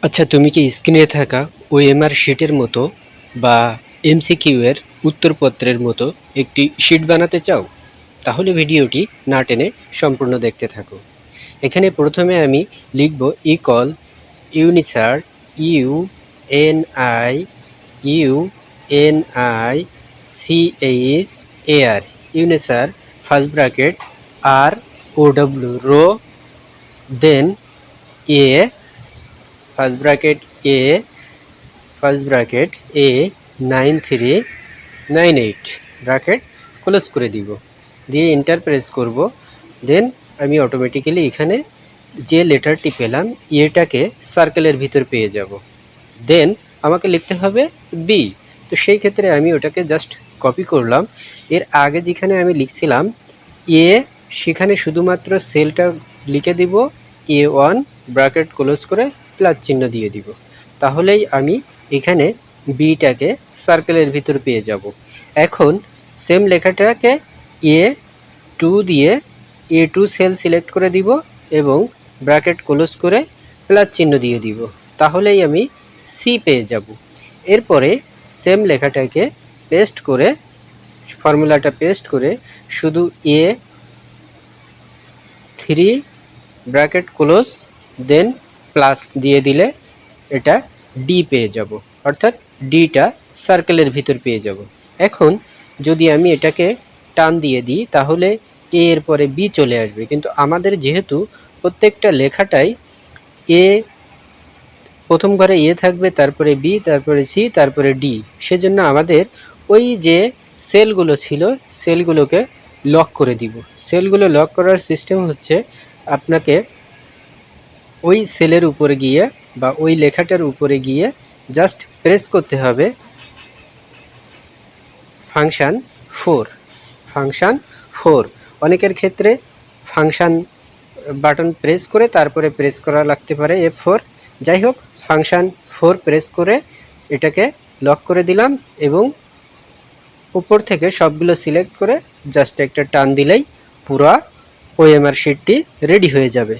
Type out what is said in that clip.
আচ্ছা, তুমি কি স্ক্রিনে থাকা ওএমআর শিটের মতো বা এমসিকিউ এর উত্তরপত্রের মতো একটি শিট বানাতে চাও? তাহলে ভিডিওটি না টেনে সম্পূর্ণ দেখতে থাকো। এখানে প্রথমে আমি লিখব ইকল unichar U N I U N I C H A R unichar first bracket R O W row then A first bracket A first bracket A 9398 bracket close করে দিব, দিয়ে এন্টার প্রেস করব। দেন আমি অটোমেটিক্যালি এখানে যে লেটারটি পেলাম এটাকে সার্কেলের ভিতর পেয়ে যাব। দেন আমাকে লিখতে হবে বি। তো সেই ক্ষেত্রে আমি ওটাকে জাস্ট কপি করলাম। এর আগে যেখানে আমি লিখছিলাম এ, সেখানে শুধুমাত্র সেলটা লিখে দিব A1 ব্র্যাকেট ক্লোজ করে প্লাস চিহ্ন দিয়ে দিব। তাহলেই আমি এখানে বিটাকে সার্কেলের ভিতর পেয়ে যাব। এখন সেম লেখাটাকে A2 দিয়ে A2 সেল সিলেক্ট করে দিব এবং ব্র্যাকেট ক্লোজ করে প্লাস চিহ্ন দিয়ে দিব। তাহলেই আমি সি পেয়ে যাব। এরপরে সেম লেখাটাকে পেস্ট করে, ফর্মুলাটা পেস্ট করে শুধু A3 ব্র্যাকেট ক্লোজ দেন প্লাস দিয়ে দিলে এটা ডি পেয়ে যাব, অর্থাৎ ডিটা সার্কেলের ভিতর পেয়ে যাব। এখন যদি আমি এটাকে টান দিয়ে দিই তাহলে এ এর পরে বি চলে আসবে, কিন্তু আমাদের যেহেতু প্রত্যেকটা লেখাটাই এ, প্রথম ঘরে এ থাকবে, তারপরে বি, তারপরে সি, তারপরে ডি, সেজন্য আমাদের ওই যে সেলগুলো ছিল সেলগুলোকে লক করে দিব। সেলগুলো লক করার সিস্টেম হচ্ছে আপনাকে ওই সেলের উপরে গিয়ে বা ওই লেখাটার উপরে গিয়ে জাস্ট প্রেস করতে হবে ফাংশান 4। অনেকের ক্ষেত্রে ফাংশান বাটন প্রেস করে তারপরে প্রেস করা লাগতে পারে F4। যাই হোক, ফাংশান 4 প্রেস করে এটাকে লক করে দিলাম এবং উপর থেকে সবগুলো সিলেক্ট করে জাস্ট একটা টান দিলেই পুরো ওএমআর শিটটি রেডি হয়ে যাবে।